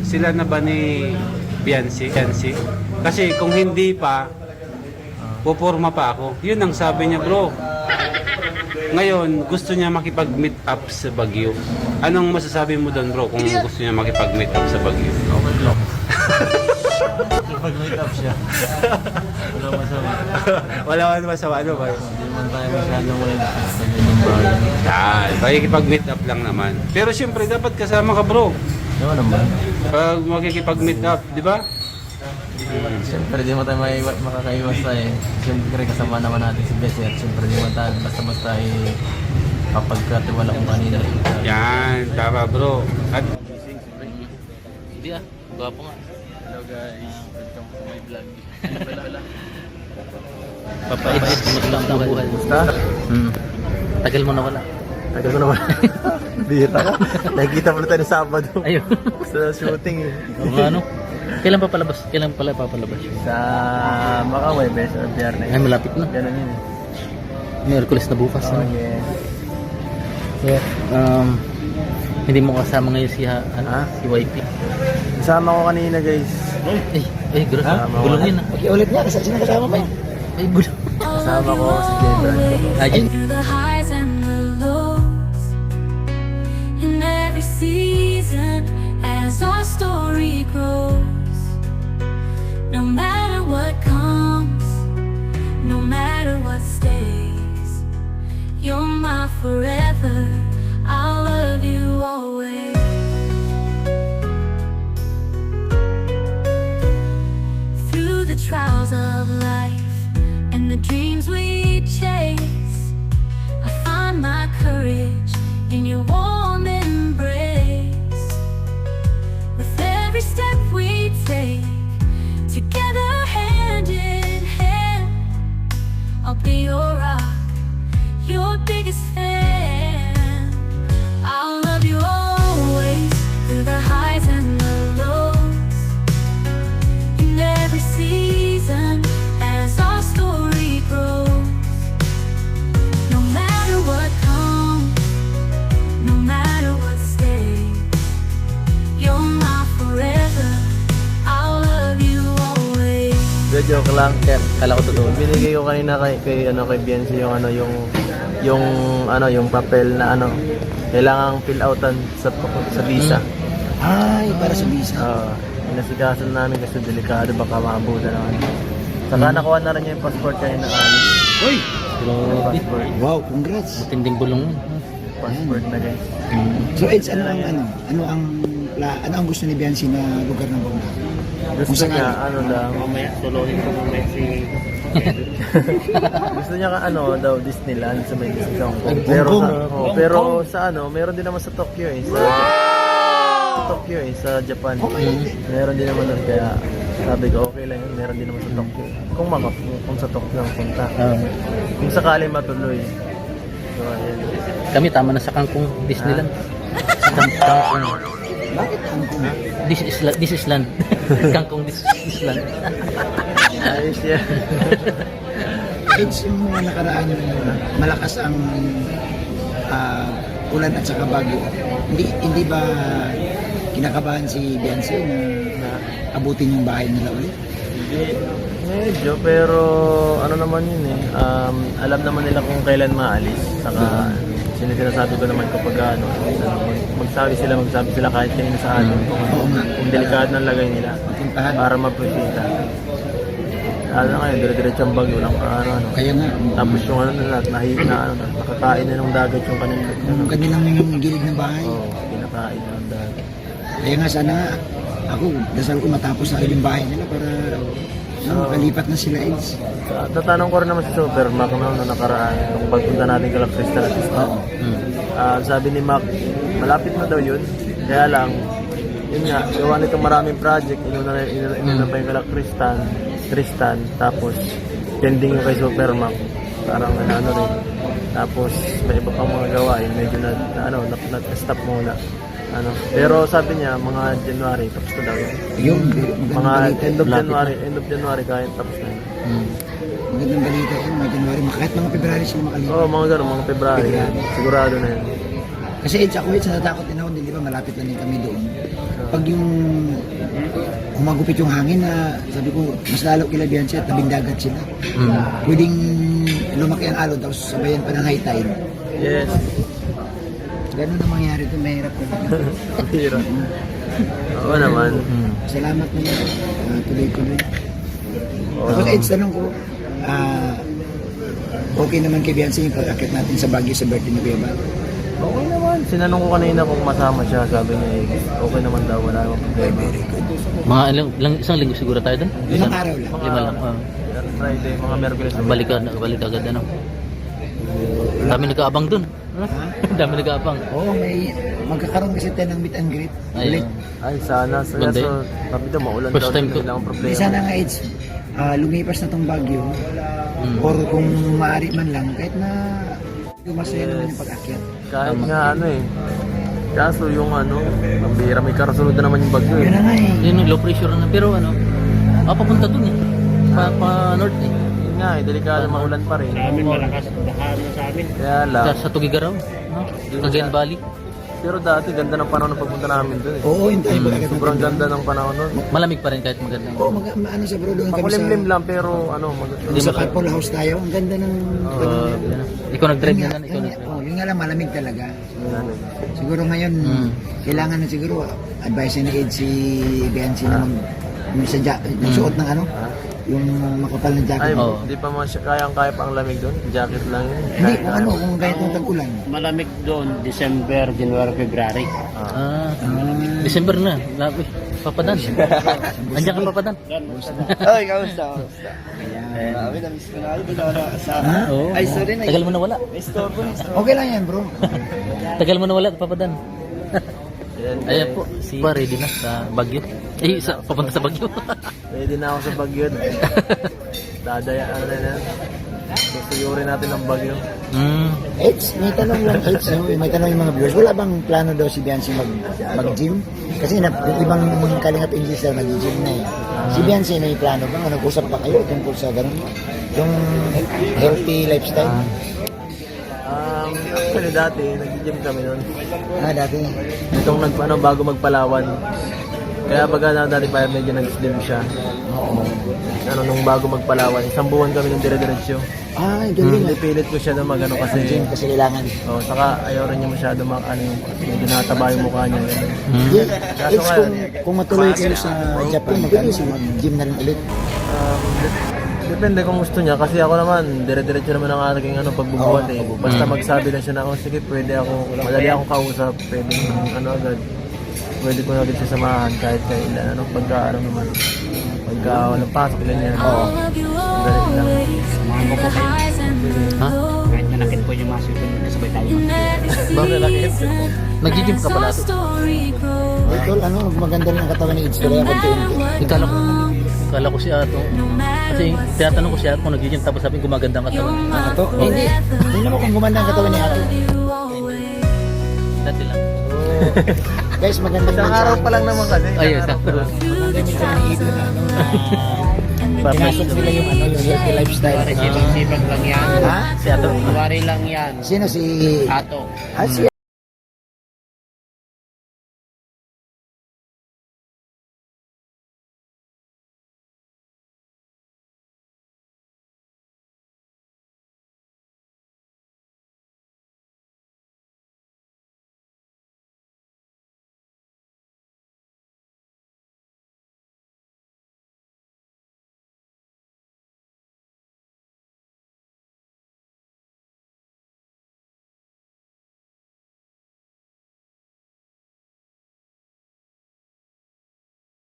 sila na ba ni Biancy? Kasi kung hindi pa, puporma pa ako. Yun ang sabi niya, bro. Ngayon, gusto niya makipag-meet up sa Baguio. Anong masasabi mo doon, bro, kung gusto niya makipag-meet up sa Baguio? Okay lang. Makipag-meet up siya. Wala masama. Wala man masama, ano ba? Hindi man tayo masyadong wala sa ganyang bagay. Yan, makikipag-meet up lang naman. Pero syempre, dapat kasama ka, bro. Ano naman? Pag makikipag-meet up, di ba? Siyempre di mo tayo makakaiwas tayo. Siyempre kasama naman natin si Bessie at siyempre di mo tayo basta-basta ay kapagkatiwala kung kanina. Yan, tama, bro. At Hindi gwapo nga. Hello guys, welcome to my vlog. Papait, musta ang buhay? Musta? Tagal mo na wala. Tagal mo na wala. Bihira ka. Nakikita mo na tayo sa Sabado. Ayun. Sa shooting eh. Ano? Kailan pa palabas? Kailan pala papalabas? Sa Makaway, Bes, or Biyernes. Ay, malapit na. Ganun yun eh. Miyerkules na bukas. Oh, yes. So, hindi mo kasama ngayon si, si YP? Kasama ko kanina, guys. Eh, gross. Gulong yun ah. Ulit niya, sino kasama pa yun? Ay, gulong. Kasama ko si Jebran. Ajin. Through the highs and the lows, in every season, as our story grows. No matter what comes, no matter what stays, you're my forever. I'll love you always. Through the trials of life and the dreams we chase, I find my courage in your warm embrace. With every step we take, together hand in hand, I'll be your rock, your biggest fan. I'll love you always, through the highs and the lows, in every season, as our story grows. No matter what comes, no matter what stays, you're my forever. I'll love you always. Joke lang, kala ko totoo. Binigay ko kanina kay Biancy yung papel na kailangang fill outan sa visa. Ay, para sa visa. Inasikasan namin kasi delikado baka maabutan naman. Saka nakuha na rin niya yung passport kanina alis. Uy! Passport. Wow, congrats. Matinding bulong yun. Passport na guys. So, Eds, ano ang gusto ni Biancy na lugar ng Bongga? Gusto Kung niya, sakali. mamaya, solohin ko mamaya si gusto niya daw Disneyland sa may Disney Hong Kong. Pero sa meron din naman sa Tokyo eh. Sa Japan. Meron din naman doon kaya sabi ko okay lang yun. Meron din naman sa Tokyo. Kung sa Tokyo ang punta. Kung sakali matuloy. So, ayun. Kami tama na sa Kangkong Disneyland. Kangkong. Bakit Kangkong? This is land. Kangkong this is land. Ayos yan. Eds, yung mga nakaraan malakas ang ulan at saka bagyo. Hindi ba kinakabahan si Biancy na abutin yung bahay nila ulit? Hindi. Medyo, pero naman yun eh. Alam naman nila kung kailan maalis. Saka sinasabi ko naman kapag magsabi sila kahit kanina sa atin kung delikado ng lagay nila para maprotekta. Ngayon, dire-diretso ang bagyo lang Kaya nga. Tapos yung nakakain na ng dagat yung kanilang gilid ng bahay. kinakain na ng dagat. Kaya nga sana ako, dasal ko matapos na rin yung bahay nila para makalipat na sila, Eds. Tatanong ko rin naman sa Supermac na nakaraan kung pagpunta natin kala Crystal at sabi ni Mac, malapit na daw yun. Kaya lang, yun nga, gawa nitong maraming project, inuna pa yung kala Tristan, tapos pending yung kay Supermac, parang rin. Tapos may iba pang mga gawain, medyo na-stop muna. Pero sabi niya, mga January, tapos na daw yun. Yung Mga magandang balita. end of January kahit tapos na yun. Magandang balita yun, mga January, kahit mga February sila makalipat. Oo, mga gano'n, mga February. Sigurado na yun. Kasi Eds, ako Eds, natatakot din ako, di ba malapit lang din kami doon. pag yung humagupit yung hangin na sabi ko, mas lalo kila Beyonce at tabing dagat sila. Pwedeng lumaki ang alon tapos sabayan pa ng high tide. Yes. Ganun ang mangyari ito, mahirap ko. Hira. Oo naman. Salamat naman. Tuloy-tuloy. Tapos Eds, tanong ko, okay naman kay Beyonce yung pag-akit natin sa Baguio sa birthday ni Kuya Bal? Okay naman. Sinanong ko kanina kung masama siya. Sabi niya, okay naman daw. Wala namang problema. Very good. Mga isang linggo siguro tayo doon? Ilang araw lang. 5 lang. Friday, mga Merkulis. Balik agad ano. Dami nag-aabang doon. Dami nag-aabang. Oo, magkakaroon kasi tayo ng meet and greet. Ulit. Ay, sana. So, Ganda so, sabi daw, maulan First daw. time ko. Hindi lang problema. Di sana nga Eds, lumipas na tong Baguio. Or kung maaari man lang, kahit na masaya naman yung pag-akyat. Kahit nga ano eh. Kaso yung ano, ang bira, may karasunod na naman yung bagyo Yun eh. na nga eh. Yun, low pressure na. Pero ano, papunta doon eh. Pa-north eh. Yun nga eh, delikado, maulan pa rin. Kaya lang. Sa Tugigaraw. Cagayan Valley. Pero dati, ganda ng panahon ng pagpunta namin doon eh. Oo, yung tayo pag-akyat. Sobrang ganda ng panahon nun. Malamig pa rin kahit maganda. Oo, ano sa bro, doon kami sa... Makulimlim lang, pero ano, Sa Couple House tayo, ang ganda ng... Ikaw nag-drive Yun na nga, yan. Ikaw nag-drive. yun nga lang, malamig talaga. Siguro ngayon, kailangan na siguro, advice ni Ed si Beyonce na magsuot ng ano, yung makapal na jacket. Ay, Oo. hindi pa kayang-kaya pa ang lamig doon. Jacket lang yun. Hindi, kung ano, kung kahit yung tag-ulan. Malamig doon, December, January, February. December na. Labi. Papadan. Andiyan ka papadan. Ay, kamusta? Grabe, na-miss ko na kayo. Doon ako nakasama. Oo. Ay, sorry na. Tagal mo na wala. Istorbo na. Okay lang yan, bro. Tagal mo na wala, papadan. Yan, Ayan po, si pa ready na sa Baguio. Papunta sa Baguio. ready na ako sa bagyo. Dadaya, ano na yan. Susuyurin natin ang bagyo. Eds, may tanong lang, Eds, no? May tanong yung mga viewers. Wala bang plano daw si Beyonce mag-gym? Kasi yung ibang kalingap English daw nag-gym na eh. Si Beyonce may plano bang? Nag-usap pa kayo tungkol sa ganun? Yung healthy lifestyle? Actually dati, nag-gym kami noon. Dati. Itong bago magpalawan. Kaya baga na dati pa medyo nag-slim siya. Ano, nung bago magpalawan, 1 buwan kami ng dire-diretsyo. Galing. Pilit ko siya na magano kasi. Gym kasi kailangan. Saka ayaw rin niya masyado medyo nataba yung mukha niya. Eds, kung matuloy kayo sa Japan, mag-gym na rin ulit. Depende kung gusto niya kasi ako naman dire-diretso naman ang aking pagbubuhat eh. Basta magsabi lang siya na sige pwede ako, madali akong kausap, pwede agad. Pwede ko na agad siya samahan kahit kailan pagka pagka walang pasok ganyan. All of you always, the highs and the lows. Kahit nanakit po yung mga susunod na sabay tayo. In every Bakit nakit? season, Nag-gym ka pala. as our story grows. Tol, maganda rin ang katawan ni Eds. Kaya konti-unti. Kala ko si Ato. Kasi tinatanong ko si Ato kung nag-gym tapos sabi gumaganda ang katawan. Hindi. Hindi naman kung gumanda ang katawan ni Ato. Dati lang. Guys, maganda Isang yung araw pa lang naman kasi. Ayun. Maganda yung sa mga idol na pinasok nila yung yung healthy lifestyle. Sipag lang yan. Ha? Si Ato. January lang yan. Sino si... Ato. Si